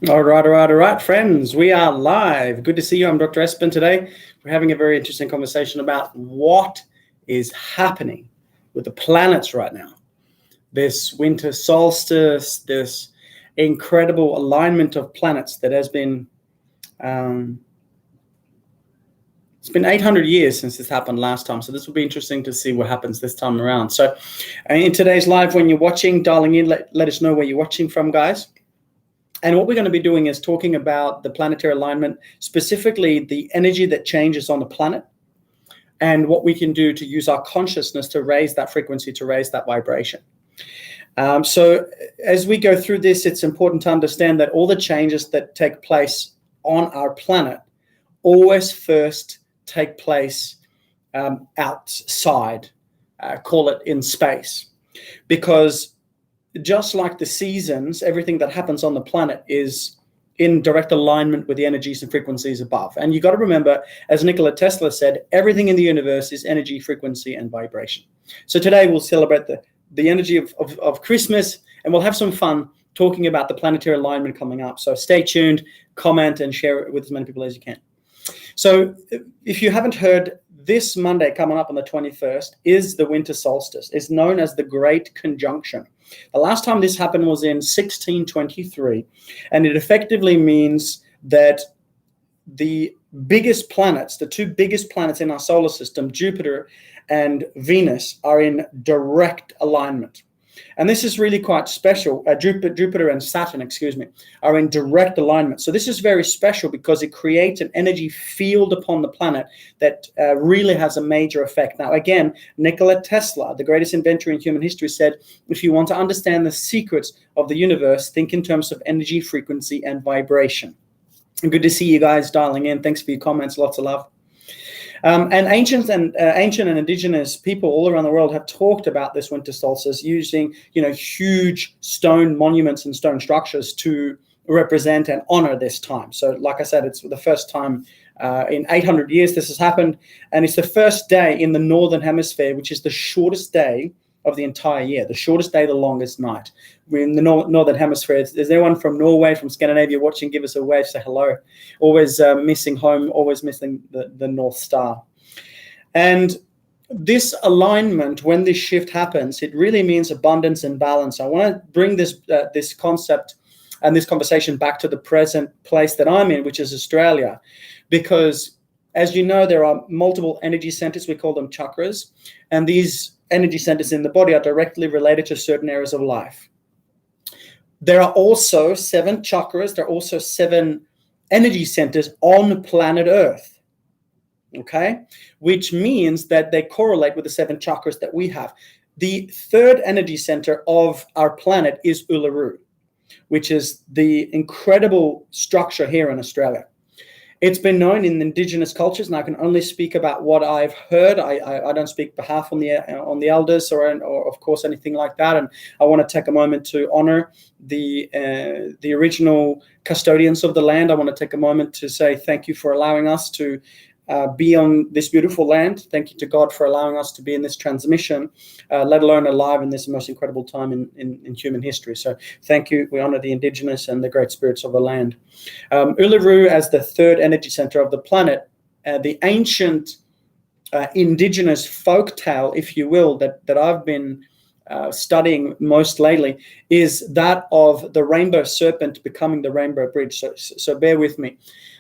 All right, friends. We are live. Good to see you. I'm Dr. Espen today. We're having a very interesting conversation about what is happening with the planets right now. This winter solstice, this incredible alignment of planets that has been, it's been 800 years since this happened last time. So this will be interesting to see what happens this time around. So in today's live, when you're watching, dialing in, let us know where you're watching from, guys. And what we're going to be doing is talking about the planetary alignment, specifically the energy that changes on the planet and what we can do to use our consciousness to raise that frequency, to raise that vibration. So as we go through this, it's important to understand that all the changes that take place on our planet always first take place outside, call it in space, because just like the seasons, everything that happens on the planet is in direct alignment with the energies and frequencies above. And you got to remember, as Nikola Tesla said, everything in the universe is energy, frequency, and vibration. So today we'll celebrate the energy of Christmas, and we'll have some fun talking about the planetary alignment coming up. So stay tuned, comment, and share it with as many people as you can. So if you haven't heard, this Monday coming up on the 21st is the winter solstice. It's known as the Great Conjunction. The last time this happened was in 1623, and it effectively means that the biggest planets, the two biggest planets in our solar system, Jupiter and Venus, are in direct alignment. And this is really quite special. Jupiter and Saturn, are in direct alignment. So this is very special because it creates an energy field upon the planet that really has a major effect. Now, again, Nikola Tesla, the greatest inventor in human history, said, if you want to understand the secrets of the universe, think in terms of energy, frequency, and vibration. And good to see you guys dialing in. Thanks for your comments. Lots of love. And ancient and indigenous people all around the world have talked about this winter solstice using, huge stone monuments and stone structures to represent and honor this time. So, like I said, it's the first time in 800 years this has happened, and it's the first day in the northern hemisphere, which is the shortest day of the entire year, the shortest day, the longest night. We're in the northern hemisphere. Is anyone from Norway, from Scandinavia watching? Give us a wave, say hello. Always missing home, always missing the North Star. And this alignment, when this shift happens, it really means abundance and balance. I want to bring this concept and this conversation back to the present place that I'm in, which is Australia, because as you know, there are multiple energy centers. We call them chakras, and these energy centers in the body are directly related to certain areas of life. There are also 7 chakras. There are also 7 energy centers on planet Earth, okay? Which means that they correlate with the 7 chakras that we have. The third energy center of our planet is Uluru, which is the incredible structure here in Australia. It's been known in indigenous cultures, and I can only speak about what I've heard. I don't speak behalf on the elders or of course anything like that. And I want to take a moment to honor the original custodians of the land. I want to take a moment to say thank you for allowing us to be on this beautiful land. Thank you to God for allowing us to be in this transmission, let alone alive in this most incredible time in human history. So thank you. We honor the indigenous and the great spirits of the land. Uluru as the third energy center of the planet, the ancient indigenous folk tale, if you will, that I've been studying most lately is that of the rainbow serpent becoming the rainbow bridge. So bear with me.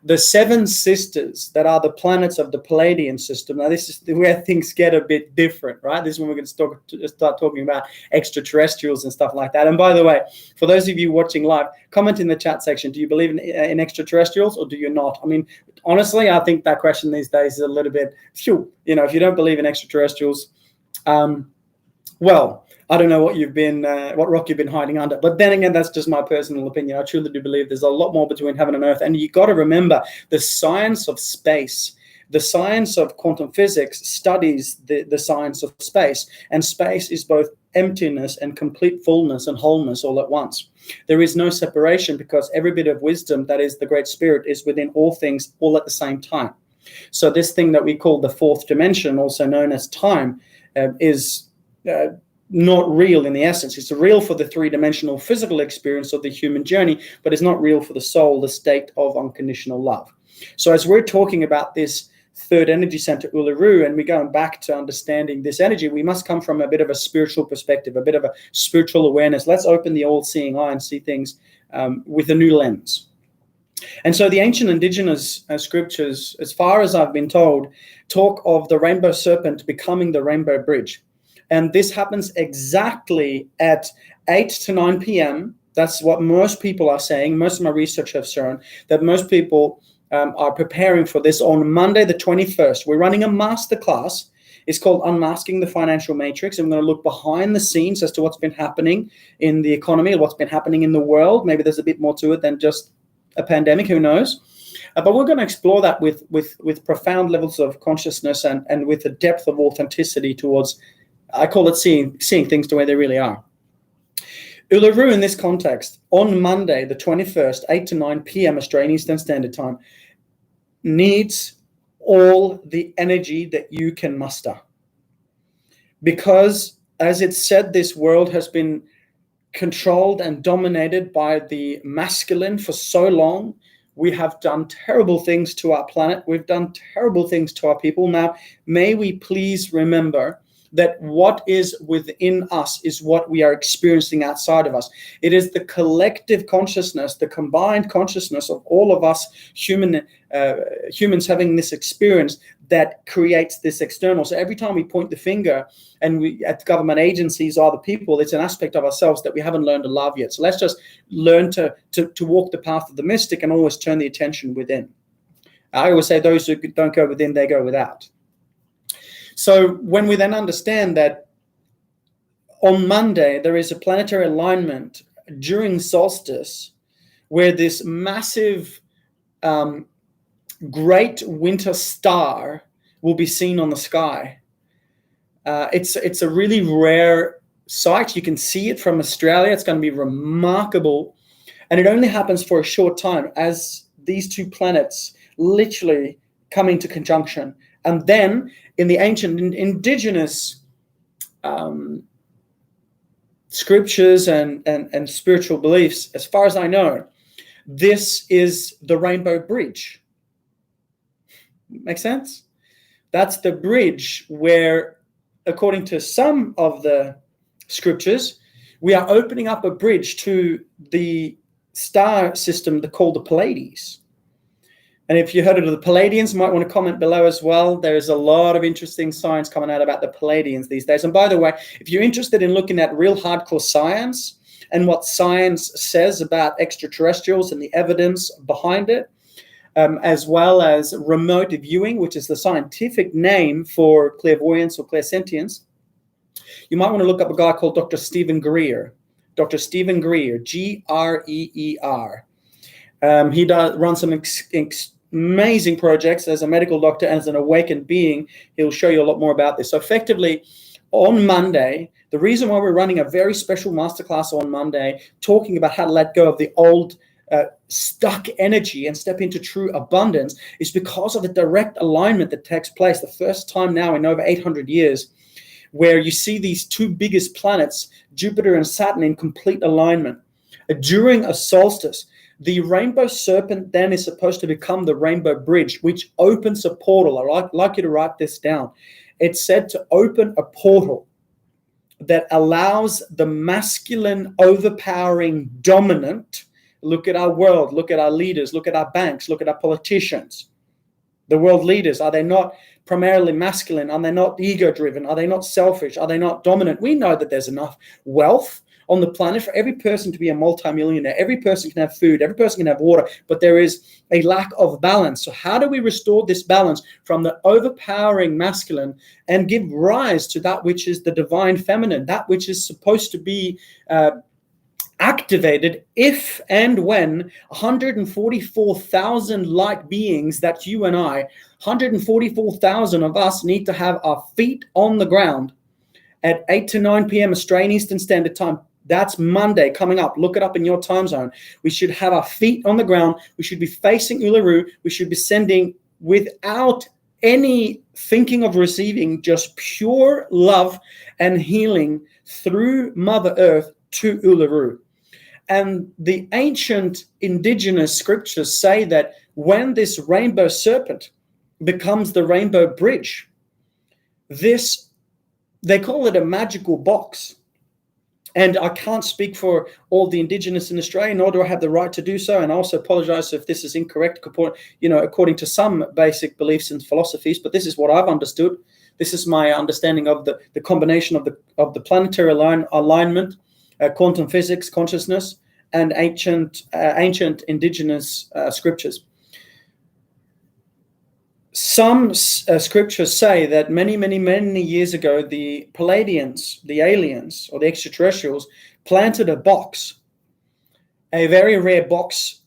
The 7 sisters that are the planets of the Palladian system. Now, this is where things get a bit different, right? This is when we're going to start talking about extraterrestrials and stuff like that. And by the way, for those of you watching live, comment in the chat section. Do you believe in extraterrestrials or do you not? I mean, honestly, I think that question these days is a little bit, if you don't believe in extraterrestrials, well, I don't know what rock you've been hiding under. But then again, that's just my personal opinion. I truly do believe there's a lot more between heaven and earth. And you got to remember, the science of space, the science of quantum physics studies the science of space. And space is both emptiness and complete fullness and wholeness all at once. There is no separation because every bit of wisdom, that is the Great Spirit, is within all things all at the same time. So this thing that we call the fourth dimension, also known as time, is not real in the essence. It's real for the three-dimensional physical experience of the human journey, but it's not real for the soul, the state of unconditional love. So as we're talking about this third energy center, Uluru, and we're going back to understanding this energy, we must come from a bit of a spiritual perspective, a bit of a spiritual awareness. Let's open the all-seeing eye and see things with a new lens. And so the ancient indigenous scriptures, as far as I've been told, talk of the rainbow serpent becoming the rainbow bridge. And this happens exactly at 8 to 9 p.m. That's what most people are saying. Most of my research has shown that most people are preparing for this on Monday, the 21st. We're running a masterclass. It's called Unmasking the Financial Matrix. I'm going to look behind the scenes as to what's been happening in the economy, what's been happening in the world. Maybe there's a bit more to it than just a pandemic, who knows? But we're going to explore that with profound levels of consciousness and with a depth of authenticity towards, I call it seeing things the way they really are. Uluru in this context, on Monday, the 21st, 8 to 9 p.m. Australian Eastern Standard Time, needs all the energy that you can muster. Because, as it's said, this world has been controlled and dominated by the masculine for so long. We have done terrible things to our planet. We've done terrible things to our people. Now, may we please remember that what is within us is what we are experiencing outside of us. It is the collective consciousness, the combined consciousness of all of us humans having this experience that creates this external. So every time we point the finger and we at government agencies or other people, it's an aspect of ourselves that we haven't learned to love yet. So let's just learn to walk the path of the mystic and always turn the attention within. I always say those who don't go within, they go without. So when we then understand that on Monday there is a planetary alignment during solstice where this massive great winter star will be seen on the sky. It's a really rare sight. You can see it from Australia. It's going to be remarkable. And it only happens for a short time as these two planets literally come into conjunction. And then in the ancient indigenous scriptures and spiritual beliefs, as far as I know, this is the rainbow bridge. Make sense? That's the bridge where, according to some of the scriptures, we are opening up a bridge to the star system called the Pleiades. And if you heard of the Pleiadians, you might want to comment below as well. There's a lot of interesting science coming out about the Pleiadians these days. And by the way, if you're interested in looking at real hardcore science and what science says about extraterrestrials and the evidence behind it, as well as remote viewing, which is the scientific name for clairvoyance or clairsentience, you might want to look up a guy called Dr. Stephen Greer. Dr. Stephen Greer, Greer. He runs some amazing projects as a medical doctor and as an awakened being. He'll show you a lot more about this. So effectively, on Monday, the reason why we're running a very special masterclass on Monday, talking about how to let go of the old stuck energy and step into true abundance, is because of the direct alignment that takes place the first time now in over 800 years, where you see these two biggest planets, Jupiter and Saturn, in complete alignment. During a solstice, the rainbow serpent then is supposed to become the rainbow bridge, which opens a portal. I'd like you to write this down. It's said to open a portal that allows the masculine, overpowering, dominant. Look at our world, look at our leaders, look at our banks, look at our politicians. The world leaders, are they not primarily masculine? Are they not ego-driven? Are they not selfish? Are they not dominant? We know that there's enough wealth on the planet for every person to be a multimillionaire. Every person can have food, every person can have water, but there is a lack of balance. So how do we restore this balance from the overpowering masculine and give rise to that which is the divine feminine, that which is supposed to be activated if and when 144,000 light beings, that's you and I, 144,000 of us need to have our feet on the ground at 8 to 9 p.m. Australian Eastern Standard Time. That's Monday coming up. Look it up in your time zone. We should have our feet on the ground. We should be facing Uluru. We should be sending without any thinking of receiving just pure love and healing through Mother Earth to Uluru. And the ancient indigenous scriptures say that when this rainbow serpent becomes the rainbow bridge, they call it a magical box. And I can't speak for all the indigenous in Australia, nor do I have the right to do so. And I also apologize if this is incorrect, according to some basic beliefs and philosophies, but this is what I've understood. This is my understanding of the combination of the planetary alignment, quantum physics, consciousness, and ancient indigenous scriptures. Some scriptures say that many, many, many years ago, the Palladians, the aliens, or the extraterrestrials, planted a box, a very rare box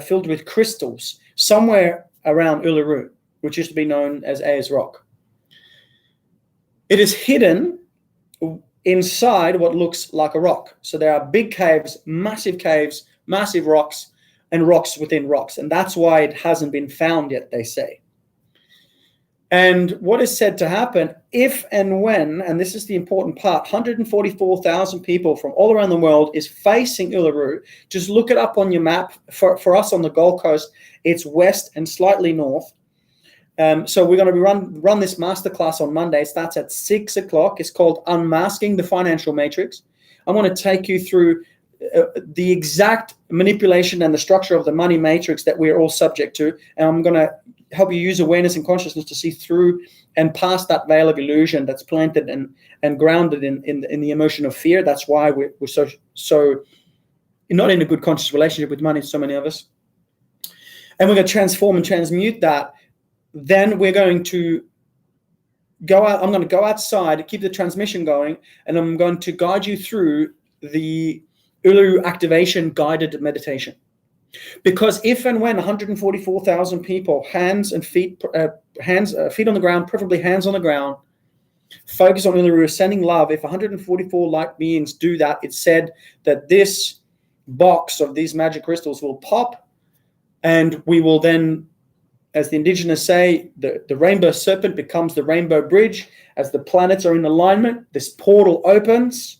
filled with crystals, somewhere around Uluru, which used to be known as Ayers Rock. It is hidden inside what looks like a rock. So there are big caves, massive rocks, and rocks within rocks. And that's why it hasn't been found yet, they say. And what is said to happen if and when, and this is the important part, 144,000 people from all around the world is facing Uluru. Just look it up on your map. For us on the Gold Coast, it's west and slightly north. So we're going to be run this masterclass on Monday. It starts at 6 o'clock. It's called Unmasking the Financial Matrix. I'm going to take you through the exact manipulation and the structure of the money matrix that we're all subject to. And I'm going to help you use awareness and consciousness to see through and past that veil of illusion that's planted and grounded in the emotion of fear. That's why we're so not in a good conscious relationship with money, so many of us. And we're going to transform and transmute that. Then we're going to go out. I'm going to go outside, keep the transmission going, and I'm going to guide you through the Uluru activation guided meditation. Because if and when 144,000 people, feet on the ground, preferably hands on the ground, focus on Uluru, sending love, if 144 light beings do that, it's said that this box of these magic crystals will pop, and we will then, as the indigenous say, the rainbow serpent becomes the rainbow bridge. As the planets are in alignment, this portal opens.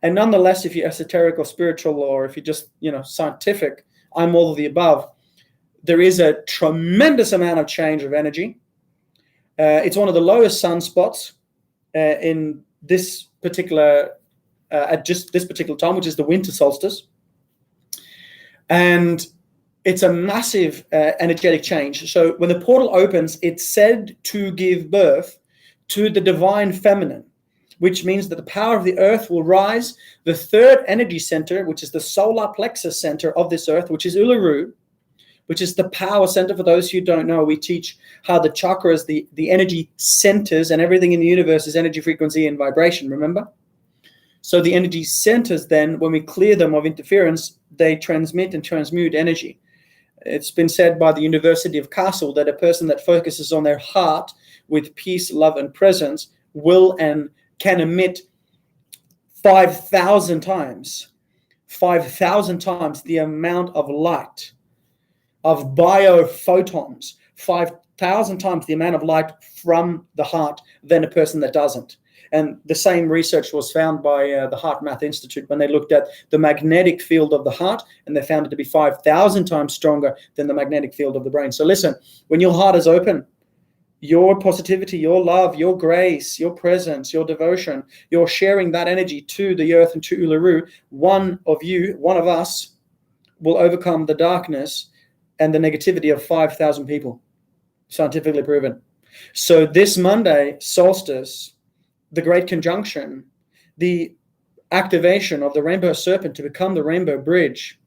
And nonetheless, if you're esoteric or spiritual, or if you're just, scientific, I'm all of the above, there is a tremendous amount of change of energy. It's one of the lowest sunspots in this particular, at just this particular time, which is the winter solstice. And it's a massive energetic change. So when the portal opens, it's said to give birth to the divine feminine, which means that the power of the earth will rise. The third energy center, which is the solar plexus center of this earth, which is Uluru, which is the power center. For those who don't know, we teach how the chakras, the energy centers, and everything in the universe is energy, frequency, and vibration, remember? So the energy centers then, when we clear them of interference, they transmit and transmute energy. It's been said by the University of Castle that a person that focuses on their heart with peace, love, and presence will and can emit 5,000 times the amount of light, of biophotons, 5,000 times the amount of light from the heart than a person that doesn't. And the same research was found by the Heart Math Institute when they looked at the magnetic field of the heart, and they found it to be 5,000 times stronger than the magnetic field of the brain. So listen, when your heart is open, your positivity, your love, your grace, your presence, your devotion, you're sharing that energy to the earth and to Uluru. One of us will overcome the darkness and the negativity of 5,000 people, scientifically proven. So this Monday, solstice, the great conjunction, the activation of the rainbow serpent to become the rainbow bridge,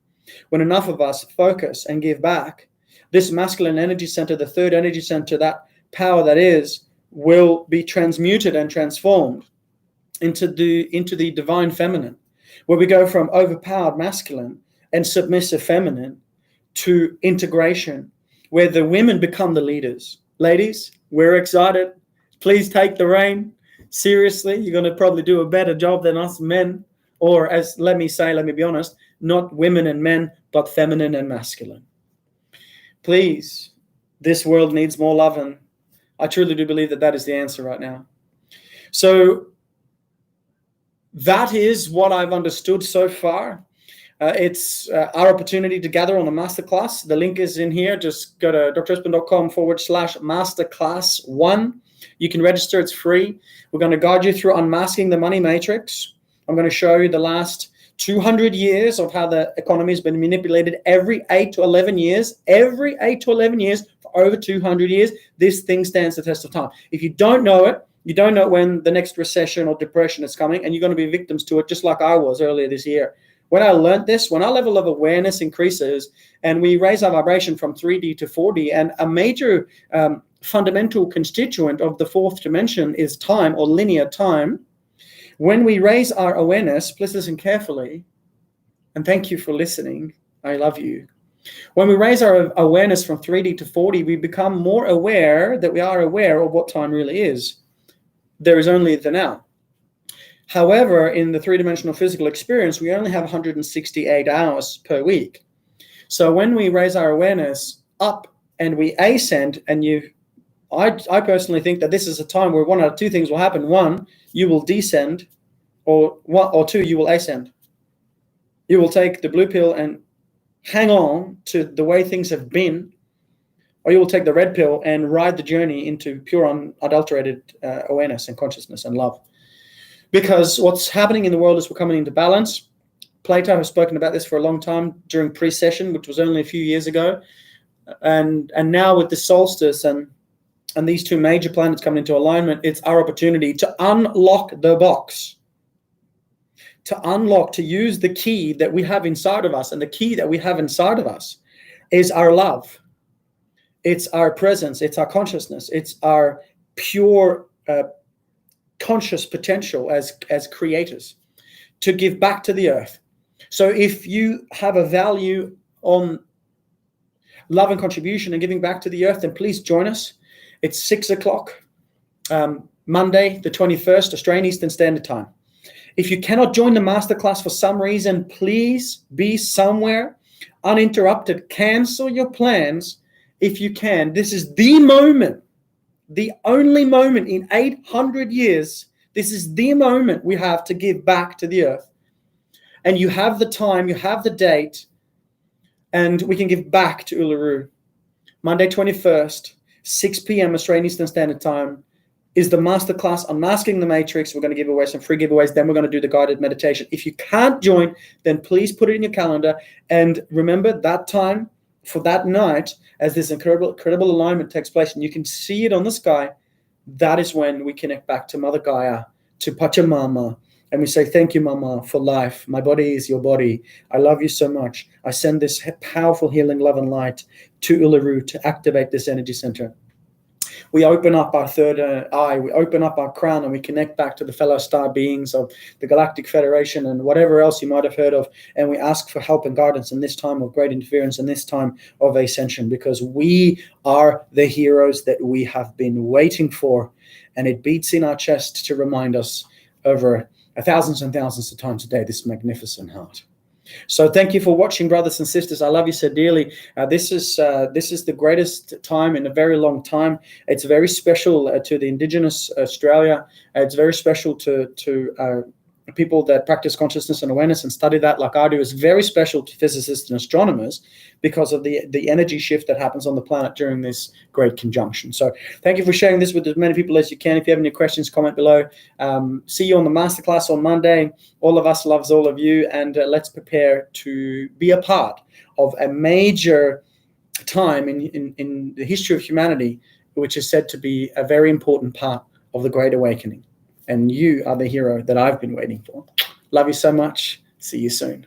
when enough of us focus and give back, this masculine energy center, the third energy center, that power that is, will be transmuted and transformed into the divine feminine, where we go from overpowered masculine and submissive feminine to integration, where the women become the leaders. Ladies, we're excited. Please take the reign. Seriously, you're going to probably do a better job than us men, or let me be honest, not women and men, but feminine and masculine. Please This world needs more love, and I truly do believe that that is the answer right now. So that is what I've understood so far. It's our opportunity to gather on the masterclass. The link is in here. Just go to drespen.com/masterclass1. You can register. It's free. We're going to guide you through unmasking the money matrix. I'm going to show you the last 200 years of how the economy has been manipulated every 8 to 11 years. Every 8 to 11 years for over 200 years, this thing stands the test of time. If you don't know it, you don't know when the next recession or depression is coming, and you're going to be victims to it, just like I was earlier this year. When I learned this, when our level of awareness increases and we raise our vibration from 3D to 4D, and a major fundamental constituent of the fourth dimension is time, or linear time. When we raise our awareness, please listen carefully, and thank you for listening. I love you. When we raise our awareness from 3D to 4D, we become more aware that we are aware of what time really is. There is only the now. However, in the three-dimensional physical experience, we only have 168 hours per week. So when we raise our awareness up and we ascend, and I personally think that this is a time where one out of two things will happen. One, you will descend, or two, you will ascend. You will take the blue pill and hang on to the way things have been, or you will take the red pill and ride the journey into pure, unadulterated awareness and consciousness and love. Because what's happening in the world is we're coming into balance. Plato has spoken about this for a long time during precession, which was only a few years ago. And now with the solstice and these two major planets coming into alignment, it's our opportunity to unlock the box. To use the key that we have inside of us. And the key that we have inside of us is our love. It's our presence. It's our consciousness. It's our pure conscious potential as creators to give back to the earth. So if you have a value on love and contribution and giving back to the earth, then please join us. It's 6 o'clock, Monday, the 21st, Australian Eastern Standard Time. If you cannot join the masterclass for some reason, please be somewhere uninterrupted. Cancel your plans if you can. This is the moment. The only moment in 800 years, this is the moment we have to give back to the earth. And you have the time, you have the date, and we can give back to Uluru. Monday 21st, 6 p.m. Australian Eastern Standard Time is the masterclass Unmasking the Matrix. We're going to give away some free giveaways. Then we're going to do the guided meditation. If you can't join, then please put it in your calendar. And remember that time for that night, as this incredible alignment takes place, and you can see it on the sky, that is when we connect back to Mother Gaia, to Pachamama, and we say, thank you, Mama, for life. My body is your body. I love you so much. I send this powerful healing love and light to Uluru to activate this energy center. We open up our third eye, we open up our crown, and we connect back to the fellow star beings of the Galactic Federation and whatever else you might have heard of, and we ask for help and guidance in this time of great interference, in this time of ascension, because we are the heroes that we have been waiting for, and it beats in our chest to remind us over thousands and thousands of times a day, this magnificent heart. So thank you for watching, brothers and sisters. I love you so dearly. This is the greatest time in a very long time. It's very special to the Indigenous Australia. It's very special to people that practice consciousness and awareness and study that like I do. It's very special to physicists and astronomers because of the energy shift that happens on the planet during this great conjunction. So thank you for sharing this with as many people as you can. If you have any questions, comment below. See you on the masterclass on Monday. All of us loves all of you, and let's prepare to be a part of a major time in the history of humanity, which is said to be a very important part of the Great Awakening. And you are the hero that I've been waiting for. Love you so much. See you soon.